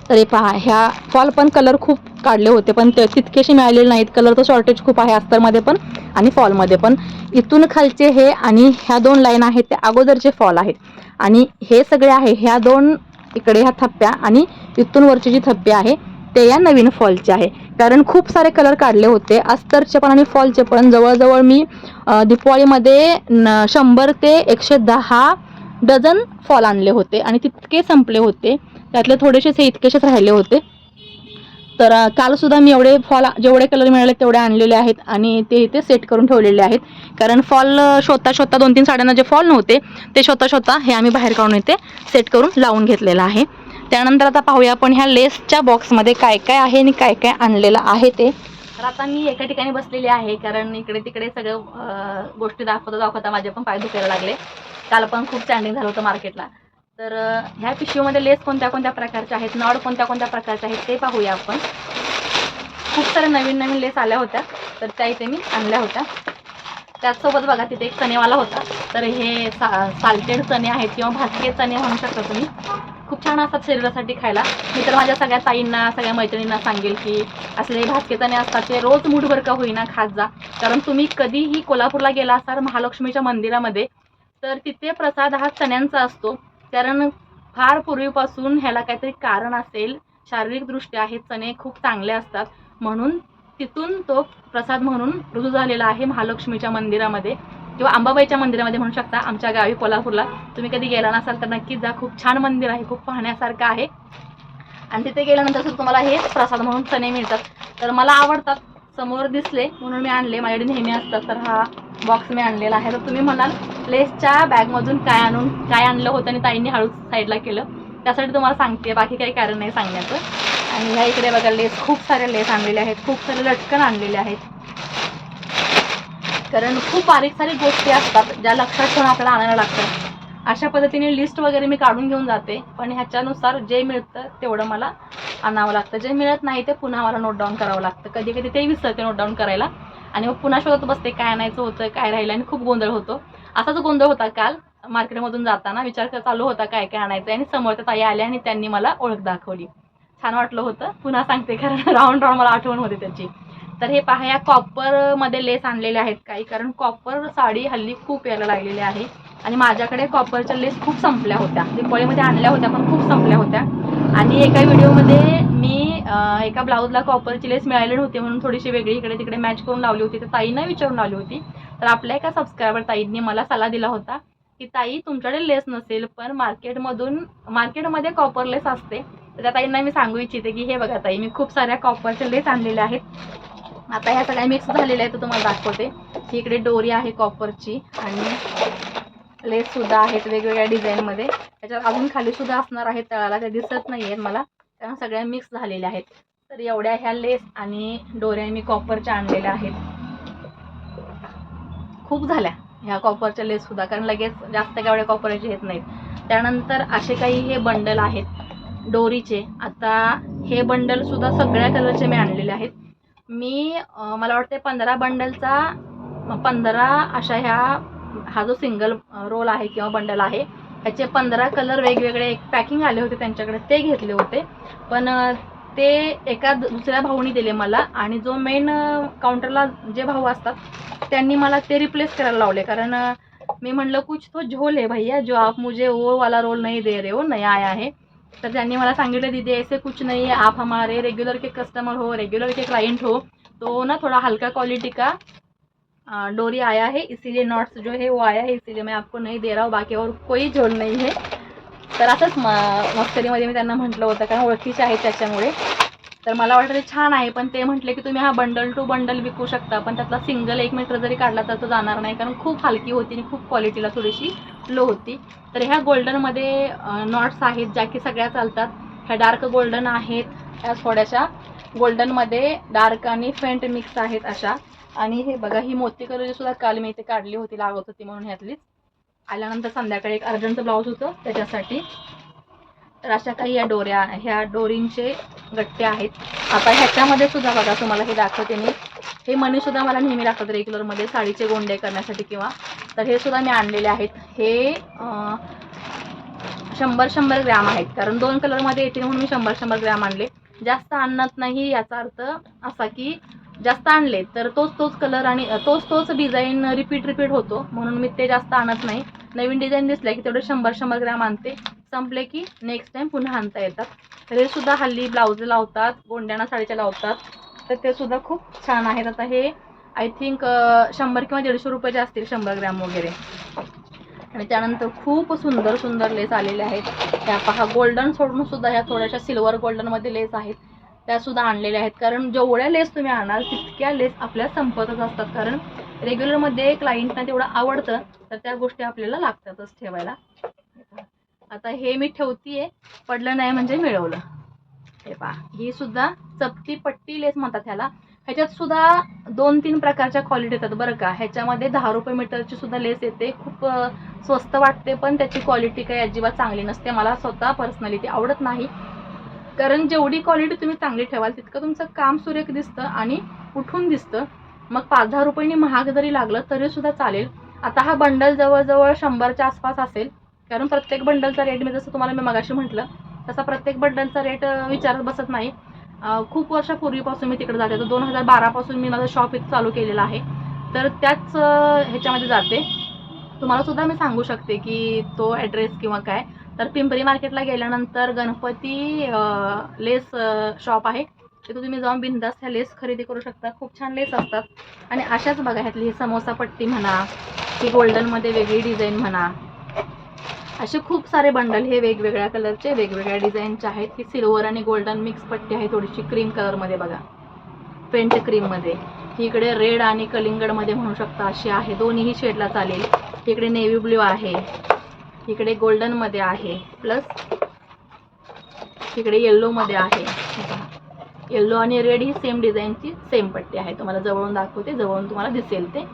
तर हे पहा, ह्या फॉल पण कलर खूप काढले होते, पण ते तितकेसे मिळालेले नाहीत. कलरचं शॉर्टेज खूप आहे अस्तरमध्ये पण आणि फॉलमध्ये पण. इथून खालचे हे आणि ह्या 2 लाईन आहेत त्या अगोदरचे फॉल आहेत आणि हे सगळे आहे ह्या 2 इकडे ह्या थप्प्या आणि इथून वरची जी थप्पी आहे ते या नवीन फॉलचे आहे. कारण खूप सारे कलर काढले होते अस्तरचे पण आणि फॉलचे पण. जवळजवळ मी दिवाळीमध्ये 100 ते 110 डझन फॉल आणले होते आणि तितके संपले होते, त्यातले थोडेसेच हे इतकेसेच राहिले होते. तर कालसुद्धा मी एवढे फॉल जेवढे कलर मिळाले तेवढे आणलेले आहेत आणि ते इथे सेट करून ठेवलेले आहेत, कारण फॉल शोधता 2-3 साड्यांना जे फॉल नव्हते ते शोधता हे आम्ही बाहेर काढून इथे सेट करून लावून घेतलेलं आहे. त्यानंतर आता पाहूया आपण ह्या लेसच्या बॉक्समध्ये काय काय आहे आणि काय काय आणलेलं आहे ते. तर आता मी एका ठिकाणी बसलेली आहे, कारण इकडे तिकडे सगळं गोष्टी दाखवता माझे पण पाय दुखायला लागले. काल पण खूप स्टँडिंग झालं होतं मार्केटला. तर ह्या पिशवीमध्ये लेस कोणत्या कोणत्या प्रकारचे आहेत, नॉड कोणत्या कोणत्या प्रकारचे आहेत ते पाहूया आपण. खूप साऱ्या नवीन नवीन लेस आल्या होत्या, तर त्या इथे मी आणल्या होत्या. त्याचसोबत बघा तिथे एक चणेवाला होता, तर हे साल्टेड चणे आहेत किंवा भाजके चणे म्हणू शकता तुम्ही. खूप छान असतात शरीरासाठी खायला. मी तर माझ्या सगळ्या ताईंना, सगळ्या मैत्रिणींना सांगेल की असले भाजके चणे असतात ते रोज मूठभर का होईना खात जा, कारण तुम्ही कधीही कोल्हापूरला गेला असाल महालक्ष्मीच्या मंदिरामध्ये तर तिथे प्रसाद हा चण्यांचा असतो, कारण फार पूर्वीपासून ह्याला काहीतरी कारण असेल. शारीरिकदृष्ट्या हे चणे खूप चांगले असतात, म्हणून तिथून तो प्रसाद म्हणून रुजू झालेला आहे महालक्ष्मीच्या मंदिरामध्ये किंवा अंबाबाईच्या मंदिरामध्ये म्हणू शकता. आमच्या गावी कोल्हापूरला तुम्ही कधी गेला नसाल तर नक्कीच जा, खूप छान मंदिर आहे, खूप पाहण्यासारखं आहे. आणि तिथे गेल्यानंतर तुम्हाला हे प्रसाद म्हणून चणे मिळतात. तर मला आवडतात समोर दिसले म्हणून मी आणले, माझ्याकडे नेहमी असतात, तर हा बॉक्स मी आणलेला आहे. तर तुम्ही म्हणाल लेसच्या बॅगमधून काय आणलं होतं आणि ताईंनी हळूच साईडला केलं, त्यासाठी तुम्हाला सांगते, बाकी काही कारण नाही सांगण्याचं. आणि ह्या इकडे बघा लेस, खूप सारे लेस आणलेले आहेत, खूप सारे लटकन आणलेले आहेत, कारण खूप बारीक सारी गोष्टी असतात ज्या लक्षात ठेवून आपल्याला आणायला लागतात. अशा पद्धतीने लिस्ट वगैरे मी काढून घेऊन जाते, पण ह्याच्यानुसार जे मिळतं तेवढं मला आणावं लागतं, जे मिळत नाही ते पुन्हा मला नोट डाऊन करावं लागतं. कधी कधी ते विसरते नोट डाऊन करायला आणि मग पुन्हा शोधत बसते काय आणायचं होतं, काय राहिलं, आणि खूप गोंधळ होतो. असाच गोंधळ होता काल मार्केटमधून जाताना, विचार चालू होता काय काय आणायचं, आणि समोर त्या ताई आल्या आणि त्यांनी मला ओळख दाखवली. छान वाटलं होतं, पुन्हा सांगते कारण राऊंड राऊंड मला आठवण होते त्याची. तर हे पहा, या कॉपरमध्ये लेस आणलेले आहेत काही, कारण कॉपर साडी हल्ली खूप यायला लागलेली आहे आणि माझ्याकडे कॉपरच्या लेस खूप संपल्या होत्या, दिवाळीमध्ये आणल्या होत्या पण खूप संपल्या होत्या. आणि एका व्हिडिओमध्ये मी एका ब्लाऊजला कॉपरची लेस मिळाली नव्हती म्हणून थोडीशी वेगळी इकडे तिकडे मॅच करून लावली होती, तर ताईंना विचारून लावली होती. तर आपल्या एका सबस्क्रायबर ताईंनी मला सल्ला दिला होता की ताई, तुमच्याकडे लेस नसेल पण मार्केटमध्ये कॉपर लेस असते, तर त्या ताईंना मी सांगू इच्छिते की हे बघा ताई, मी खूप साऱ्या कॉपरच्या लेस आणलेल्या आहेत. आता ह्या सगळ्या मिक्स झालेल्या आहेत, तर तुम्हाला दाखवते. ही इकडे डोरी आहे कॉपरची आणि लेस सुद्धा आहेत वेगवेगळ्या डिझाईनमध्ये. त्याच्यात अजून खाली सुद्धा असणार आहेत तळाला, त्या दिसत नाही आहेत मला, कारण सगळ्या मिक्स झालेल्या आहेत. तर एवढ्या ह्या लेस आणि डोऱ्या मी कॉपरच्या आणलेल्या आहेत. खूप झाल्या ह्या कॉपरच्या लेस सुद्धा, कारण लगेच जास्त काय एवढ्या कॉपरचे येत नाहीत. त्यानंतर असे काही हे बंडल आहेत डोरीचे. आता हे बंडल सुद्धा सगळ्या कलरचे मी आणलेले आहेत. मी मला वाटते 15 बंडलचा 15 अशा हा जो सिंगल रोल आहे किंवा बंडल आहे ह्याचे 15 कलर वेगवेगळे एक पॅकिंग आले होते त्यांच्याकडे, ते घेतले होते. पण ते एका दुसऱ्या भाऊनी दिले मला, आणि जो मेन काउंटरला जे भाऊ असतात त्यांनी मला ते रिप्लेस करायला लावले, कारण मी म्हणलं कुछ तो झोल है भैया, जो आप मुझे वो वाला रोल नहीं दे रहे हो, नया आया है. तर त्यांनी मला सांगितलं दीदी ऐसे कुछ नहीं है, आप हमारे रेगुलर के कस्टमर हो, रेगुलर के क्लाइंट हो, तो ना थोड़ा हल्का क्वालिटी का डोरी आया है, इसीलिए नॉट्स जो है वो आया है, इसीलिए मैं आपको नहीं दे रहा हूँ, बाकी और कोई झोल नहीं है. तर असंच मस्करीमध्ये मी त्यांना म्हटलं होतं, कारण ओळखीचे आहेत त्याच्यामुळे. तर मला वाटतं ते छान आहे, पण ते म्हटले की तुम्ही हा बंडल टू बंडल विकू शकता, पण त्यातला सिंगल 1 मीटर जरी काढला तर तो जाणार नाही, कारण खूप हलकी होती आणि खूप क्वालिटीला थोडीशी लो होती. तर ह्या गोल्डनमध्ये नॉट्स आहेत ज्या की सगळ्या चालतात. ह्या डार्क गोल्डन आहेत, ह्या थोड्याशा गोल्डनमध्ये डार्क आणि फेंट मिक्स आहेत अशा. आणि हे बघा, ही मोती कलरची सुद्धा काल मी इथे काढली होती, लागत होती म्हणून ह्यातलीच. आल्यानंतर संध्याकाळी एक अर्जंट ब्लाऊज होतं त्याच्यासाठी. तर अशा काही या डोऱ्या, ह्या डोरींचे गट्टे आहेत. आता ह्याच्यामध्ये सुद्धा बघा, तुम्हाला हे दाखवते मी, हे मणी सुद्धा मला नेहमी लागतात रेग्युलरमध्ये साडीचे गोंडे करण्यासाठी किंवा, तर हे सुद्धा मी आणलेले आहेत. हे 100 ग्रॅम आहेत, कारण 2 कलरमध्ये येतील म्हणून मी 100 ग्रॅम आणले. जास्त आणत नाही याचा अर्थ असा की जास्त आणले तर तोच कलर आणि तोच डिझाईन रिपीट होतो, म्हणून मी ते जास्त आणत नाही. नवीन डिझाईन दिसल्या की तेवढे 100 ग्रॅम आणते, संपले की नेक्स्ट टाइम पुन्हा आणता येतात. तर हे सुद्धा हल्ली ब्लाऊज लावतात, गोंड्याना साडीच्या लावतात, तर ते सुद्धा खूप छान आहेत. आता हे आय थिंक 100 किंवा 150 रुपयाचे असतील 100 ग्रॅम वगैरे. आणि त्यानंतर खूप सुंदर लेस आलेले आहेत. त्या पहा, गोल्डन सोडून सुद्धा ह्या थोड्याशा सिल्वर गोल्डनमध्ये लेस आहेत, त्या सुद्धा आणलेल्या आहेत. कारण जेवढ्या लेस तुम्ही आणाल तितक्या लेस आपल्या संपतच असतात, कारण रेग्युलरमध्ये क्लायंटना तेवढं आवडतं, तर त्या गोष्टी आपल्याला लागतातच ठेवायला. आता हे मी ठेवतीये, पडलं नाही म्हणजे मिळवलं. हे पहा, ही सुद्धा चपटी पट्टी लेस म्हणतात ह्याला. ह्याच्यात सुद्धा 2-3 प्रकारच्या क्वालिटी येतात बरं का. ह्याच्यामध्ये 10 रुपये मीटरची सुद्धा लेस येते, खूप स्वस्त वाटते, पण त्याची क्वालिटी काही अजिबात चांगली नसते. मला स्वतः पर्सनली ती आवडत नाही, कारण जेवढी क्वालिटी तुम्ही चांगली ठेवाल तितकं तुमचं काम सुरेख दिसतं आणि उठून दिसतं. मग 5-10 रुपयांनी महाग जरी लागलं तरी सुद्धा चालेल. आता हा बंडल जवळजवळ 100च्या आसपास असेल, कारण प्रत्येक बंडलचा रेट मी जसं तुम्हाला मी मगाशी म्हटलं तसा प्रत्येक बंडलचा रेट विचारत बसत नाही. खूप वर्षापूर्वीपासून मी तिकडे जाते, तर 2012 पासून मी माझं शॉप इथं चालू केलेलं आहे, तर त्याच ह्याच्यामध्ये जाते. तुम्हाला सुद्धा मी सांगू शकते की तो ॲड्रेस किंवा काय. तर पिंपरी मार्केटला गेल्यानंतर गणपती लेस शॉप आहे, तिथं तुम्ही जाऊन बिनधास्त ह्या लेस खरेदी करू शकता. खूप छान लेस असतात. आणि अशाच बघा, ह्यातली ही समोसा पट्टी म्हणा, ही गोल्डनमध्ये वेगळी डिझाईन म्हणा, असे खूप सारे बंडल हे वेगवेगळ्या कलरचे वेगवेगळ्या डिझाईनचे आहेत. ही सिल्वर आणि गोल्डन मिक्स पट्टी आहे, थोडीशी क्रीम कलरमध्ये बघा. पेंट क्रीममध्ये, इकडे रेड आणि कलिंगडमध्ये म्हणू शकता अशी आहे, दोन्हीही शेडला चालेल. इकडे नेव्ही ब्ल्यू आहे, इकडे गोल्डनमध्ये आहे, प्लस इकडे येल्लोमध्ये आहे. येल्लो आणि रेड ही सेम डिझाईनची सेम पट्टी आहे. तुम्हाला जवळून दाखवते, जवळून तुम्हाला दिसेल ते.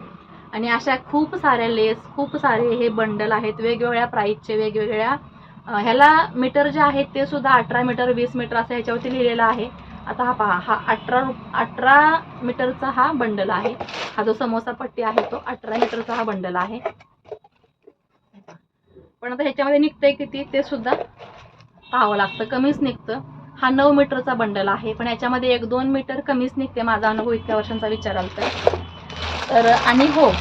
आणि अशा खूप साऱ्या लेस, खूप सारे हे बंडल आहेत वेगवेगळ्या प्राईसचे, वेगवेगळ्या ह्याला मीटर जे आहेत ते सुद्धा 18 मीटर 20 मीटर असं ह्याच्यावरती लिहिलेलं आहे. आता हा पहा, हा 18 मीटरचा हा बंडल आहे. हा जो समोसा पट्टी आहे तो 18 मीटरचा हा बंडल आहे. पण आता ह्याच्यामध्ये निघतंय किती ते सुद्धा पाहावं लागतं, कमीच निघतं. हा 9 मीटरचा बंडल आहे, पण याच्यामध्ये 1-2 मीटर कमीच निघते, माझा अनुभव इतक्या वर्षांचा विचाराल तर. आणि हो,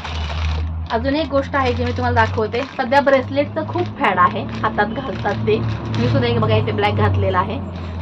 अजून एक गोष्ट आहे जी मी तुम्हाला दाखवते. सध्या ब्रेसलेटचं खूप फॅड आहे, हातात घालतात ते. मी सुद्धा एक बघा इथे ब्लॅक घातलेला आहे.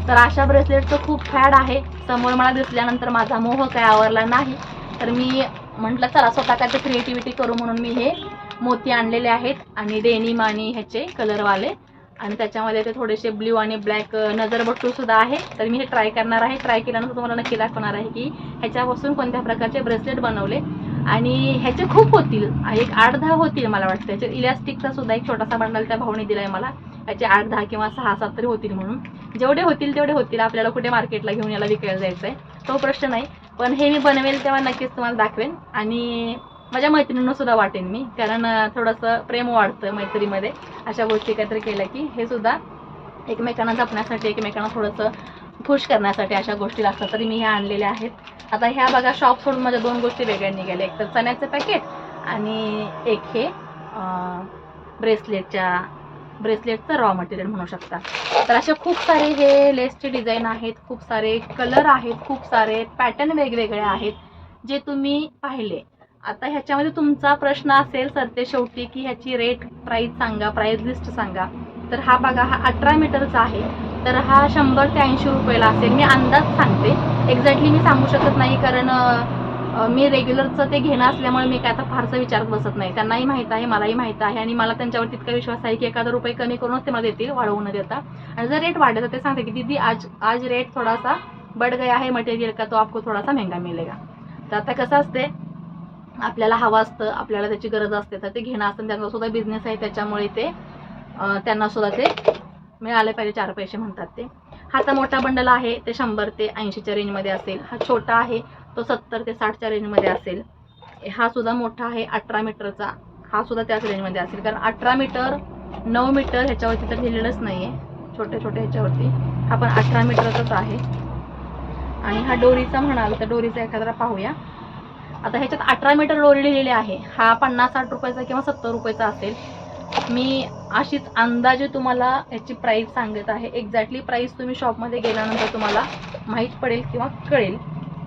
तर अशा ब्रेसलेटचं खूप फॅड आहे. समोर मला दिसल्यानंतर माझा मोह काय आवरला नाही, तर मी म्हटलं चला स्वतः काय क्रिएटिव्हिटी करू म्हणून मी हे मोती आणलेले आहेत आणि डेनिम आणि ह्याचे कलरवाले, आणि त्याच्यामध्ये ते थोडेसे ब्ल्यू आणि ब्लॅक नजरबट्टू सुद्धा आहे. तर मी हे ट्राय करणार आहे. ट्राय केल्यानंतर तुम्हाला नक्की दाखवणार आहे की ह्याच्यापासून कोणत्या प्रकारचे ब्रेसलेट बनवले. आणि ह्याचे खूप होतील, एक 8-10 होतील मला वाटतं. ह्याचे इलास्टिकचा सुद्धा एक छोटासा बंडल त्या भाऊने दिलाय मला. ह्याचे 8-10 किंवा 6-7 तरी होतील म्हणून. जेवढे होतील तेवढे होतील. आपल्याला कुठे मार्केटला घेऊन याला विकायला जायचं आहे तो प्रश्न नाही. पण हे मी बनवेल तेव्हा नक्कीच तुम्हाला दाखवेन आणि माझ्या मैत्रिणींना सुद्धा वाटेन मी, कारण थोडंसं प्रेम वाढतं मैत्रीमध्ये अशा गोष्टी काहीतरी केल्या की. हे सुद्धा एकमेकांना जपण्यासाठी, एकमेकांना थोडंसं खुश करण्यासाठी अशा गोष्टी लागतात. तरी मी ह्या आणलेल्या आहेत. आता ह्या बघा, शॉप सोडून माझ्या 2 गोष्टी वेगळ्या निघाल्या. एक तर चण्याचं पॅकेट आणि एक हे ब्रेसलेटचं रॉ मटेरियल म्हणू शकता. तर असे खूप सारे हे लेसचे डिझाईन आहेत, खूप सारे कलर आहेत, खूप सारे पॅटर्न वेगवेगळे आहेत जे तुम्ही पाहिले. आता ह्याच्यामध्ये तुमचा प्रश्न असेल सरते शेवटी की ह्याची रेट प्राईस सांगा, प्राईस लिस्ट सांगा. तर हा बघा, हा 18 मीटरचा आहे, तर हा 100 ते 80 रुपयाला असेल. मी अंदाज सांगते, एक्झॅक्टली मी सांगू शकत नाही, कारण मी रेग्युलरचं ते घेणं असल्यामुळे मी काय आता फारसं विचारत बसत नाही. त्यांनाही माहीत आहे, मलाही माहीत आहे, आणि मला त्यांच्यावर तितका विश्वास आहे की एखादा रुपये कमी करूनच ते मला देतील, वाढवून देता. आणि जर रेट वाढले तर ते सांगते की दीदी आज रेट थोडासा बढ़ गया है मटेरियल का, तो आपको थोडासा महंगा मिलेगा. तर आता कसं असते, आपल्याला हवं असतं, आपल्याला त्याची गरज असते, तर ते घेणं असतं. त्यांचा सुद्धा बिझनेस आहे, त्याच्यामुळे ते त्यांना सुद्धा ते मिळाले पाहिजे 4 पैसे म्हणतात ते. हा तर मोठा बंडल आहे, ते 100 ते 80च्या रेंजमध्ये असेल. हा छोटा आहे, तो 70 ते 60च्या रेंजमध्ये असेल. हा सुद्धा मोठा आहे 18 मीटरचा, हा सुद्धा त्याच रेंजमध्ये असेल, कारण 18 मीटर 9 मीटर ह्याच्यावरती तर लिहिलेलंच नाही आहे, छोट्या छोट्या ह्याच्यावरती. हा पण 18 मीटरचाच आहे. आणि हा डोरीचा म्हणाल तर डोरीचा एखादा पाहूया. आता ह्याच्यात 18 मीटर डोरी लिहिलेली आहे. हा 50-60 रुपयाचा किंवा 70 रुपयाचा असेल. मी अशीच अंदाजे तुम्हाला याची प्राईस सांगत आहे. एक्झॅक्टली प्राईस तुम्ही शॉपमध्ये गेल्यानंतर तुम्हाला माहीत पडेल किंवा कळेल.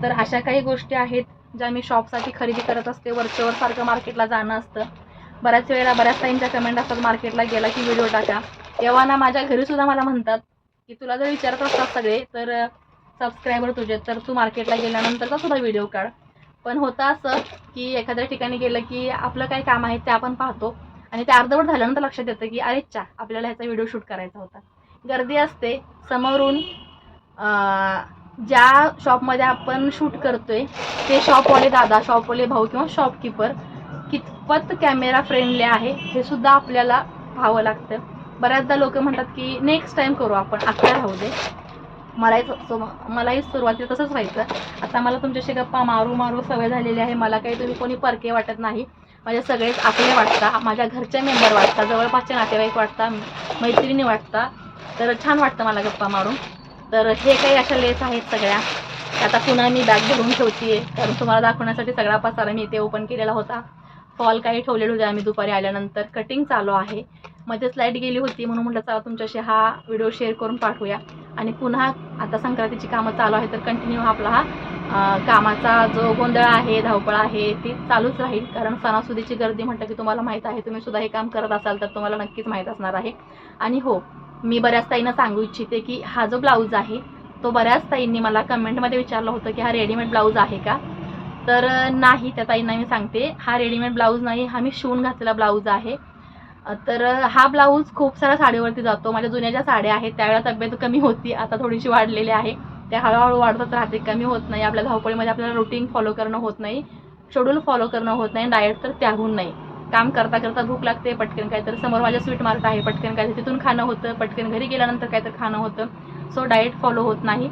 तर अशा काही गोष्टी आहेत ज्या मी शॉपसाठी खरेदी करत असते. वरचेवर सारखं मार्केटला जाणं असतं. बऱ्याच वेळेला बऱ्याच टाईमच्या कमेंट असतात मार्केटला गेला की व्हिडिओ टाका. तेव्हा ना माझ्या घरीसुद्धा मला म्हणतात की तुला जर विचारत असतात सगळे तर सबस्क्रायबर तुझे, तर तू मार्केटला गेल्यानंतरचा सुद्धा व्हिडिओ काढ. पण होतं असं की एखाद्या ठिकाणी गेलं की आपलं काही काम आहे ते आपण पाहतो, आणि ते अर्धवट झाल्यानंतर लक्षात येतं की अरे चा, आपल्याला ह्याचा व्हिडिओ शूट करायचा होता. गर्दी असते समोरून. ज्या शॉपमध्ये आपण शूट करतोय ते शॉपवाले दादा, शॉपवाले भाऊ किंवा शॉपकीपर कितपत कॅमेरा फ्रेंडली आहे हे सुद्धा आपल्याला पाहावं लागतं. बऱ्याचदा लोक म्हणतात की नेक्स्ट टाइम करू आपण, आता राहू दे. मलाही सुरुवातीला तसंच व्हायचं. आता मला तुमच्याशी गप्पा मारू सवय झालेली आहे. मला काही तुम्ही कोणी परके वाटत नाही. माझे सगळेच आपले वाटतात, माझ्या घरचे मेंबर वाटतात, जवळपासचे नातेवाईक वाटतात, मैत्रिणी वाटतात. तर छान वाटतं मला गप्पा मारून. तर हे काही अशा लेस आहेत सगळ्या. आता पुन्हा मी बॅग भरून ठेवते, कारण तुम्हाला दाखवण्यासाठी सगळा पसारा मी इथे ओपन केलेला होता. फॉल काही ठेवलेले होते आम्ही दुपारी आल्यानंतर. कटिंग चालू आहे, मध्ये लाईट गेली होती म्हणून म्हटलं चला तुमच्याशी हा व्हिडिओ शेअर करून पाठवूया. आणि पुन्हा आता संक्रांतीची कामं चालू आहे, तर कंटिन्यू आपला हा कामाचा जो गोंधळ आहे, धावपळ आहे, ती चालूच राहील. कारण सणासुदीची गर्दी म्हटलं की तुम्हाला माहीत आहे, तुम्ही सुद्धा हे काम करत असाल तर तुम्हाला नक्कीच माहीत असणार आहे. आणि हो, मी बऱ्याच ताईंना सांगू इच्छिते की हा जो ब्लाऊज आहे तो बऱ्याच ताईंनी मला कमेंटमध्ये विचारलं होतं की हा रेडीमेड ब्लाऊज आहे का. तर नाही, त्या ताईंना मी सांगते हा रेडीमेड ब्लाऊज नाही, हा मी शिवून घातलेला ब्लाऊज आहे. तर हा ब्लाऊज खूप साऱ्या साडीवरती जातो. माझ्या जुन्या ज्या साड्या आहेत त्यावेळेला तब्येत कमी होती, आता थोडीशी वाढलेली आहे. ते हळूहळू वाढतच राहते, कमी होत नाही. आपल्या धावपळीमध्ये आपल्याला रुटीन फॉलो करणं होत नाही, शेड्यूल फॉलो करणं होत नाही, डाएट तर त्याहून नाही. काम करता करता भूक लागते, पटकन काहीतरी समोर माझ्या स्वीट मार्ट आहे, पटकन काहीतरी तिथून खाणं होतं, पटकन घरी गेल्यानंतर काहीतरी खाणं होतं. सो डाएट फॉलो होत नाही.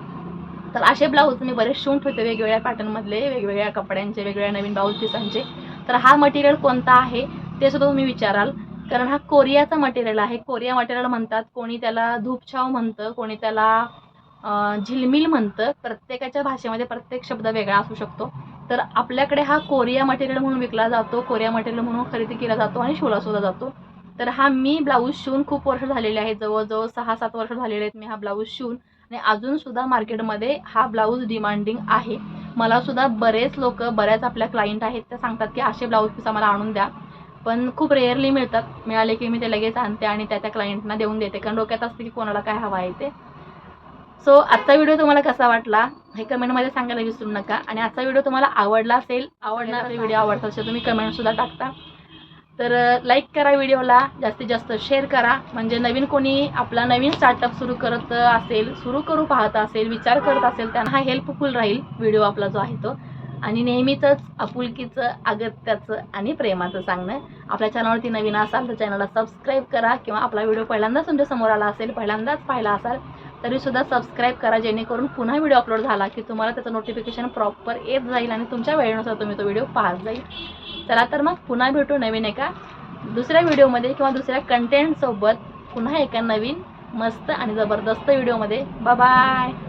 तर असे ब्लाऊज मी बरेच शिवून ठेवते, वेगवेगळ्या पॅटर्नमधले, वेगवेगळ्या कपड्यांचे, वेगवेगळ्या नवीन ब्लाऊज पीसांचे. तर हा मटेरियल कोणता आहे ते सुद्धा तुम्ही विचाराल, कारण हा कोरियाचा मटेरियल आहे. कोरिया मटेरियल म्हणतात, कोणी त्याला धूपछाव म्हणतं, कोणी त्याला झिलमिल म्हणतं. प्रत्येकाच्या भाषेमध्ये प्रत्येक शब्द वेगळा असू शकतो. तर आपल्याकडे हा कोरिया मटेरियल म्हणून विकला जातो, कोरिया मटेरियल म्हणून खरेदी केला जातो आणि शिवला सुद्धा जातो. तर हा मी ब्लाऊज शिवून खूप वर्ष झालेले आहे, जवळजवळ 6-7 वर्ष झालेले आहेत मी हा ब्लाऊज शिवून, आणि अजून सुद्धा मार्केटमध्ये हा ब्लाऊज डिमांडिंग आहे. मला सुद्धा बरेच लोक, बऱ्याच आपल्या क्लायंट आहेत, त्या सांगतात की असे ब्लाऊज पीस आम्हाला आणून द्या, पण खूप रेअरली मिळतात. मिळाले की मी ते लगेच आणते आणि त्या क्लायंटना देऊन देते, कारण डोक्यात असते की कोणाला काय हवं आहे ते. सो आजचा व्हिडिओ तुम्हाला कसा वाटला हे कमेंटमध्ये सांगायला विसरू नका. आणि आजचा व्हिडिओ तुम्हाला आवडला असेल, आवडणार व्हिडिओ आवडत असेल तुम्ही कमेंटसुद्धा टाकता. तर लाईक करा व्हिडिओला, जास्तीत जास्त शेअर करा, म्हणजे नवीन कोणी आपला नवीन स्टार्टअप सुरू करत असेल, सुरू करू पाहत असेल, विचार करत असेल, त्यांना हा हेल्पफुल राहील व्हिडिओ आपला जो आहे तो. आणि नेहमीच आपुलकीचं, अगत्याचं आणि प्रेमाचं सांगणं. आपल्या चॅनलवरती नवीन असाल तर चॅनलला सबस्क्राईब करा, किंवा आपला व्हिडिओ पहिल्यांदाच तुमच्या समोर आला असेल, पहिल्यांदाच पाहिला असाल तरीसुद्धा सबस्क्राईब करा, जेणेकरून पुन्हा व्हिडिओ अपलोड झाला की तुम्हाला त्याचं नोटिफिकेशन प्रॉपर येत जाईल आणि तुमच्या वेळेनुसार तुम्ही तो व्हिडिओ पाहत जाईल. चला तर मग पुन्हा भेटू नवीन एका दुसऱ्या व्हिडिओमध्ये किंवा दुसऱ्या कंटेंटसोबत, पुन्हा एका नवीन मस्त आणि जबरदस्त व्हिडिओमध्ये. Bye bye.